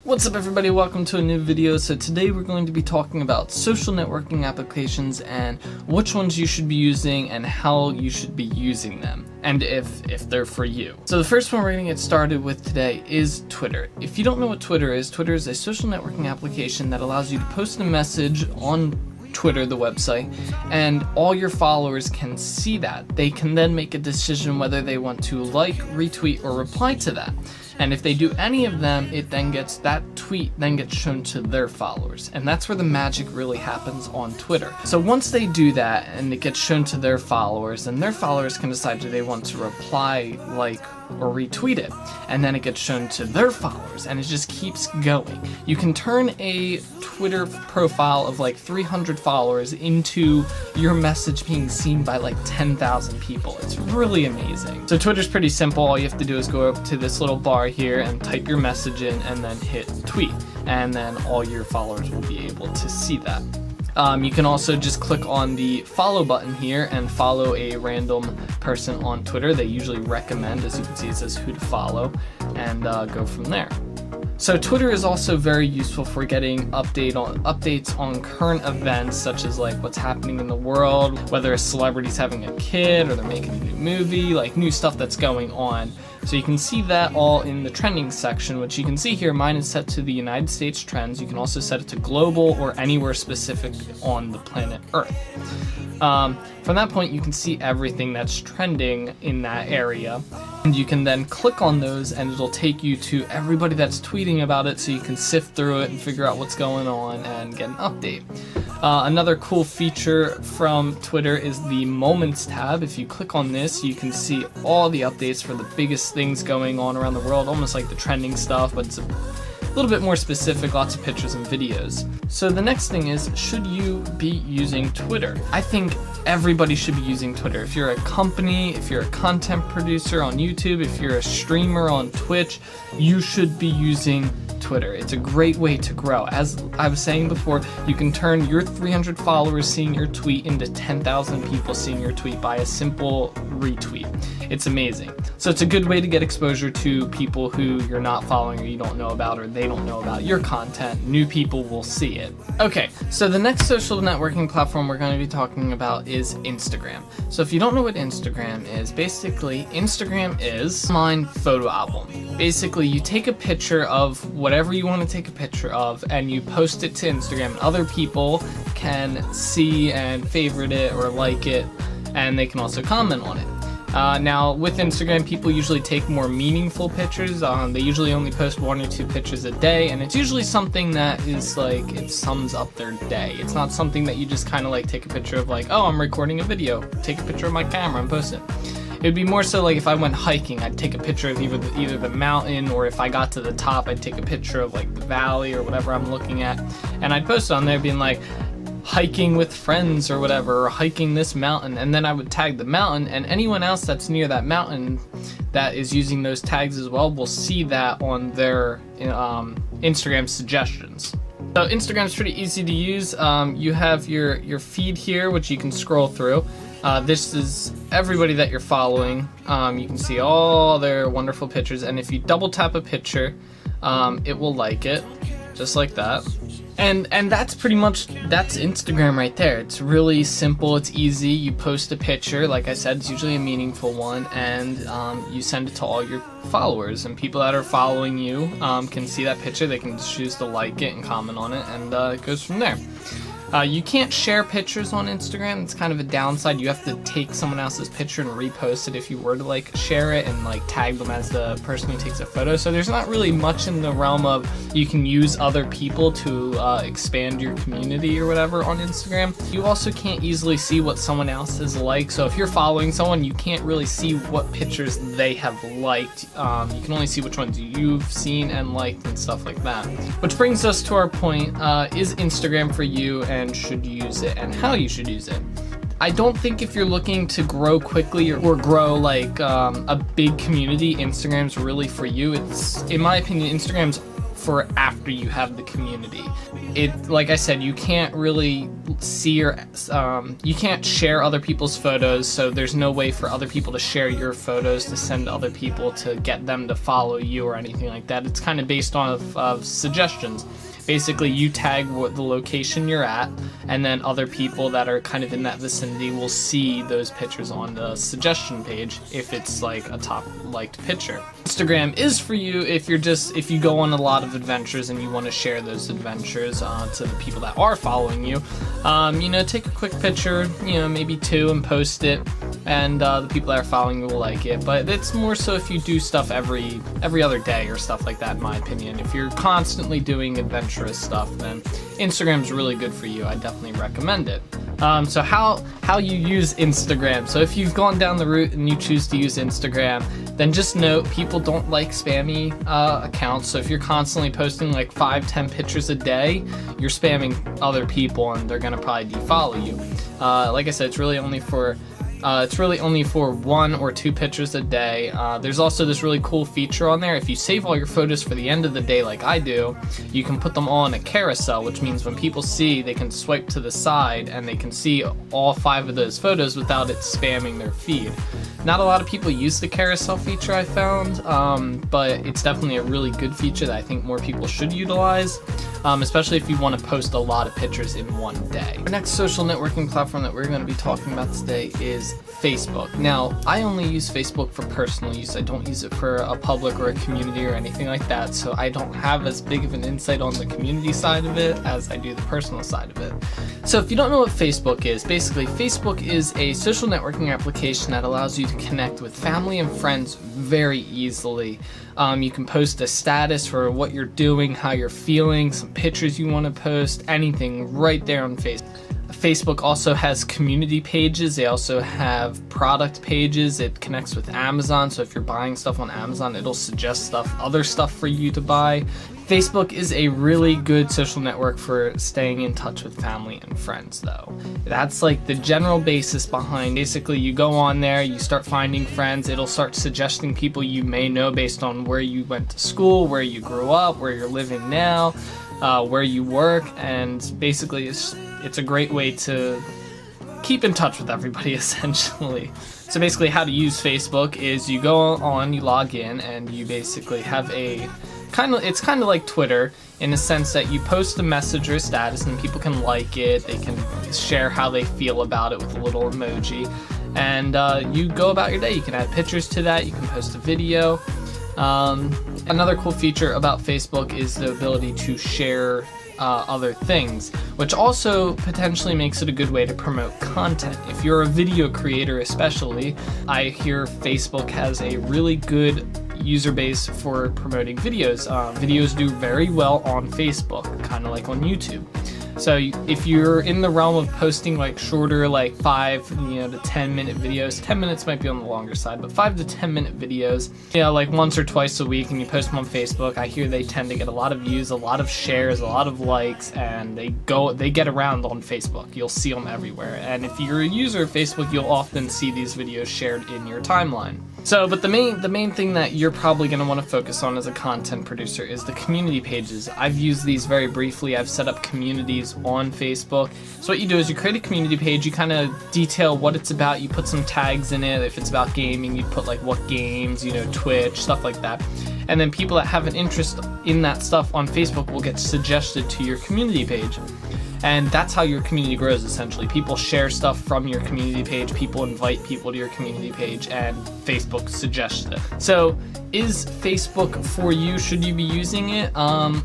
What's up everybody, welcome to a new video. So today we're going to be talking about social networking applications and which ones you should be using and how you should be using them, and if they're for you. So the first one we're going to get started with today is Twitter. If you don't know what Twitter is a social networking application that allows you to post a message on Twitter, the website, and all your followers can see that. They can then make a decision whether they want to like, retweet, or reply to that. And if they do any of them, that tweet then gets shown to their followers. And that's where the magic really happens on Twitter. So once they do that and it gets shown to their followers, then their followers can decide do they want to reply, like, or retweet it. And then it gets shown to their followers, and it just keeps going. You can turn a Twitter profile of like 300 followers into your message being seen by like 10,000 people. It's really amazing. So Twitter's pretty simple. All you have to do is go up to this little bar here and type your message in and then hit tweet, and then all your followers will be able to see that. You can also just click on the follow button here and follow a random person on Twitter. They usually recommend, as you can see it says who to follow, and go from there. So Twitter is also very useful for getting updates on current events, such as like what's happening in the world, whether a celebrity's having a kid or they're making a new movie, like new stuff that's going on. So you can see that all in the trending section, which you can see here. Mine is set to the United States trends. You can also set it to global or anywhere specific on the planet Earth. From that point, you can see everything that's trending in that area, and you can then click on those and it'll take you to everybody that's tweeting about it, so you can sift through it and figure out what's going on and get an update. Another cool feature from Twitter is the Moments tab. If you click on this, you can see all the updates for the biggest things going on around the world, almost like the trending stuff, but it's a little bit more specific, lots of pictures and videos. So the next thing is, should you be using Twitter? I think everybody should be using Twitter. If you're a company, if you're a content producer on YouTube, if you're a streamer on Twitch, you should be using Twitter. It's a great way to grow. As I was saying before, you can turn your 300 followers seeing your tweet into 10,000 people seeing your tweet by a simple retweet. It's amazing. So it's a good way to get exposure to people who you're not following or you don't know about, or they don't know about your content. New people will see it. Okay, so the next social networking platform we're going to be talking about is Instagram. So if you don't know what Instagram is, basically Instagram is an online photo album. Basically, you take a picture of whatever you want to take a picture of and you post it to Instagram, and other people can see and favorite it or like it, and they can also comment on it. Now with Instagram, people usually take more meaningful pictures. They usually only post 1 or 2 pictures a day, and it's usually something that is like, it sums up their day. It's not something that you just kind of like take a picture of, like, oh, I'm recording a video, take a picture of my camera and post it. It'd be more so like if I went hiking, I'd take a picture of either the mountain, or if I got to the top, I'd take a picture of like the valley or whatever I'm looking at, and I'd post it on there being like, hiking with friends or whatever, or hiking this mountain, and then I would tag the mountain, and anyone else that's near that mountain that is using those tags as well will see that on their Instagram suggestions. So Instagram's pretty easy to use. You have your feed here, which you can scroll through. This is everybody that you're following. You can see all their wonderful pictures, and if you double tap a picture, it will like it, just like that. And that's pretty much, that's Instagram right there. It's really simple, it's easy. You post a picture, like I said, it's usually a meaningful one, and you send it to all your followers, and people that are following you can see that picture. They can choose to like it and comment on it, and it goes from there. You can't share pictures on Instagram. It's kind of a downside. You have to take someone else's picture and repost it if you were to like share it and like tag them as the person who takes a photo. So there's not really much in the realm of you can use other people to expand your community or whatever on Instagram. You also can't easily see what someone else is like. So if you're following someone, you can't really see what pictures they have liked. You can only see which ones you've seen and liked and stuff like that. Which brings us to our point, is Instagram for you, and should you use it, and how you should use it. I don't think if you're looking to grow quickly or grow like a big community, Instagram's really for you. It's, in my opinion, Instagram's for after you have the community. Like I said, you can't really see you can't share other people's photos, so there's no way for other people to share your photos to send to other people to get them to follow you or anything like that. It's kind of based on suggestions. Basically, you tag the location you're at, and then other people that are kind of in that vicinity will see those pictures on the suggestion page if it's like a top liked picture. Instagram is for you if you go on a lot of adventures and you want to share those adventures to the people that are following you. You know, take a quick picture, you know, maybe 2, and post it, and the people that are following you will like it. But it's more so if you do stuff every other day or stuff like that, in my opinion. If you're constantly doing adventurous stuff, then Instagram's really good for you. I definitely recommend it. So how you use Instagram. So if you've gone down the route and you choose to use Instagram, then just note people don't like spammy accounts. So if you're constantly posting like 5-10 pictures a day, you're spamming other people and they're gonna probably defollow you. Like I said, it's really only for 1 or 2 pictures a day. There's also this really cool feature on there. If you save all your photos for the end of the day like I do, you can put them all in a carousel, which means when people see, they can swipe to the side and they can see all 5 of those photos without it spamming their feed. Not a lot of people use the carousel feature, I found, but it's definitely a really good feature that I think more people should utilize, especially if you want to post a lot of pictures in one day. Our next social networking platform that we're going to be talking about today is Facebook. Now, I only use Facebook for personal use. I don't use it for a public or a community or anything like that, so I don't have as big of an insight on the community side of it as I do the personal side of it. So if you don't know what Facebook is, basically Facebook is a social networking application that allows you to connect with family and friends very easily. You can post a status for what you're doing, how you're feeling, some pictures you want to post, anything right there on Facebook. Facebook also has community pages. They also have product pages. It connects with Amazon, so if you're buying stuff on Amazon, it'll suggest other stuff for you to buy. Facebook is a really good social network for staying in touch with family and friends, though. That's like the general basis behind. Basically, you go on there, you start finding friends, it'll start suggesting people you may know based on where you went to school, where you grew up, where you're living now, where you work, and basically it's a great way to keep in touch with everybody, essentially. So basically how to use Facebook is you go on, you log in, and you basically have it's kind of like Twitter in the sense that you post a message or a status and people can like it, they can share how they feel about it with a little emoji, and you go about your day. You can add pictures to that, you can post a video. Another cool feature about Facebook is the ability to share other things, which also potentially makes it a good way to promote content. If you're a video creator especially, I hear Facebook has a really good user base for promoting videos. Videos do very well on Facebook, kind of like on YouTube. So if you're in the realm of posting like shorter, like 5 to 10 minute videos, 10 minutes might be on the longer side, but 5 to 10 minute videos, like once or twice a week, and you post them on Facebook, I hear they tend to get a lot of views, a lot of shares, a lot of likes, and they get around on Facebook. You'll see them everywhere. And if you're a user of Facebook, you'll often see these videos shared in your timeline. So, but the main thing that you're probably going to want to focus on as a content producer is the community pages. I've used these very briefly. I've set up communities on Facebook. So what you do is you create a community page, you kind of detail what it's about, you put some tags in it. If it's about gaming, you put like what games, Twitch, stuff like that. And then people that have an interest in that stuff on Facebook will get suggested to your community page. And that's how your community grows, essentially. People share stuff from your community page, people invite people to your community page, and Facebook suggests it. So, is Facebook for you? Should you be using it?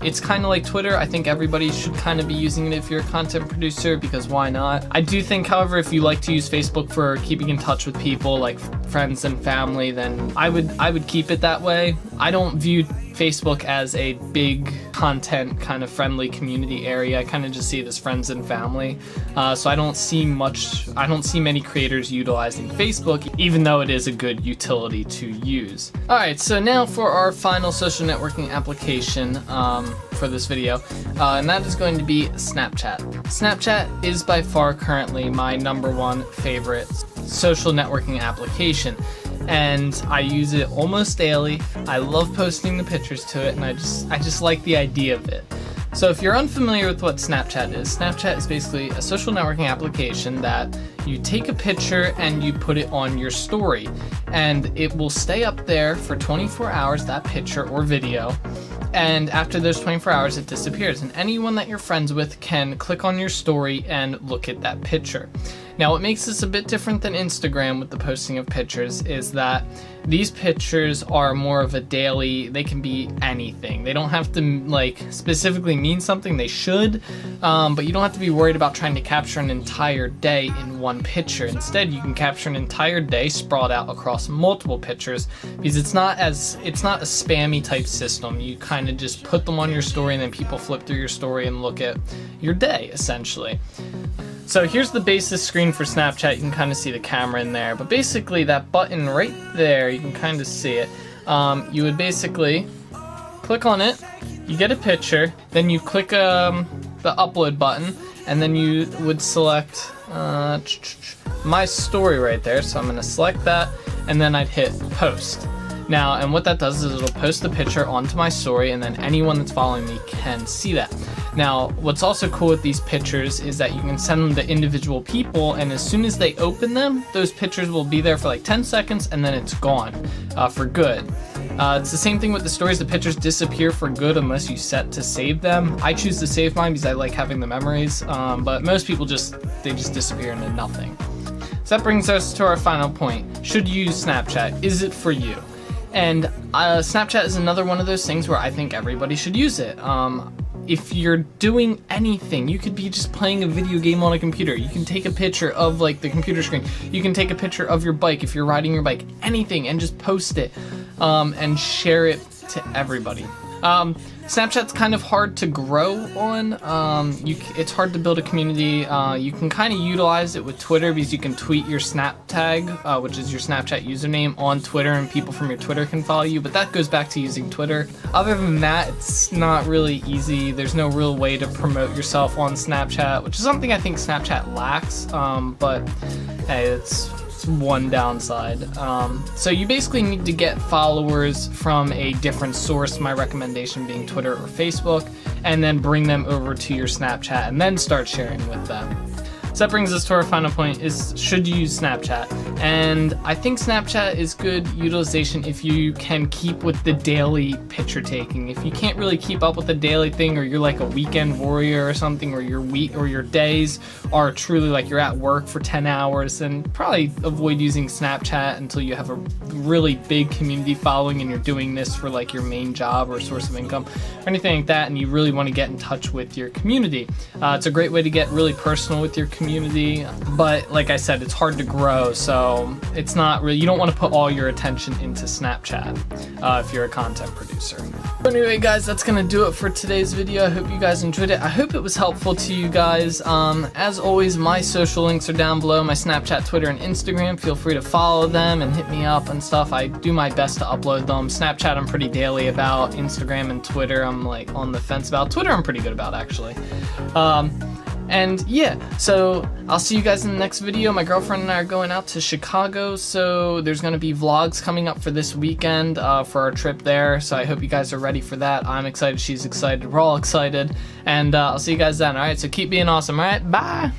It's kind of like Twitter. I think everybody should kind of be using it if you're a content producer, because why not? I do think, however, if you like to use Facebook for keeping in touch with people, like friends and family, then I would keep it that way. I don't view Facebook as a big content kind of friendly community area. I kind of just see it as friends and family. So I don't see many creators utilizing Facebook, even though it is a good utility to use. Alright, so now for our final social networking application for this video, and that is going to be Snapchat. Snapchat is by far currently my #1 favorite social networking application. and I use it almost daily. I love posting the pictures to it, and I just like the idea of it. So if you're unfamiliar with what Snapchat is basically a social networking application that you take a picture and you put it on your story, and it will stay up there for 24 hours, that picture or video, and after those 24 hours it disappears, and anyone that you're friends with can click on your story and look at that picture. Now, what makes this a bit different than Instagram with the posting of pictures is that these pictures are more of a daily, they can be anything. They don't have to like specifically mean something, they should, but you don't have to be worried about trying to capture an entire day in one picture. Instead, you can capture an entire day sprawled out across multiple pictures, because it's not a spammy type system. You kind of just put them on your story and then people flip through your story and look at your day, essentially. So here's the basic screen for Snapchat. You can kind of see the camera in there, but basically that button right there, you can kind of see it. You would basically click on it, you get a picture, then you click the upload button, and then you would select my story right there. So I'm going to select that, and then I'd hit post. Now, and what that does is it'll post the picture onto my story, and then anyone that's following me can see that. Now, what's also cool with these pictures is that you can send them to individual people, and as soon as they open them, those pictures will be there for like 10 seconds, and then it's gone for good. It's the same thing with the stories. The pictures disappear for good unless you set to save them. I choose to save mine because I like having the memories, but most people just disappear into nothing. So that brings us to our final point. Should you use Snapchat? Is it for you? And Snapchat is another one of those things where I think everybody should use it. If you're doing anything, you could be just playing a video game on a computer. You can take a picture of like the computer screen. You can take a picture of your bike if you're riding your bike, anything, and just post it and share it to everybody. Snapchat's kind of hard to grow on. It's hard to build a community. You can kind of utilize it with Twitter because you can tweet your snap tag, which is your Snapchat username, on Twitter, and people from your Twitter can follow you, but that goes back to using Twitter. Other than that, it's not really easy. There's no real way to promote yourself on Snapchat, which is something I think Snapchat lacks, but hey, it's one downside. So you basically need to get followers from a different source, my recommendation being Twitter or Facebook, and then bring them over to your Snapchat and then start sharing with them. So that brings us to our final point, is should you use Snapchat? And I think Snapchat is good utilization if you can keep with the daily picture taking. If you can't really keep up with the daily thing, or you're like a weekend warrior or something, or your week or your days are truly like you're at work for 10 hours, then probably avoid using Snapchat until you have a really big community following and you're doing this for like your main job or source of income or anything like that, and you really want to get in touch with your community. It's a great way to get really personal with your community, but like I said, it's hard to grow, so it's not really, you don't want to put all your attention into Snapchat if you're a content producer. Anyway guys, that's gonna do it for today's video. I hope you guys enjoyed it. I hope it was helpful to you guys. As always, my social links are down below, my Snapchat, Twitter, and Instagram. Feel free to follow them and hit me up and stuff. I do my best to upload them. Snapchat I'm pretty daily about. Instagram and Twitter I'm like on the fence about. Twitter I'm pretty good about, actually. And yeah, so I'll see you guys in the next video. My girlfriend and I are going out to Chicago, so there's going to be vlogs coming up for this weekend for our trip there, so I hope you guys are ready for that. I'm excited, she's excited, we're all excited, and I'll see you guys then. Alright, so keep being awesome. Alright, bye!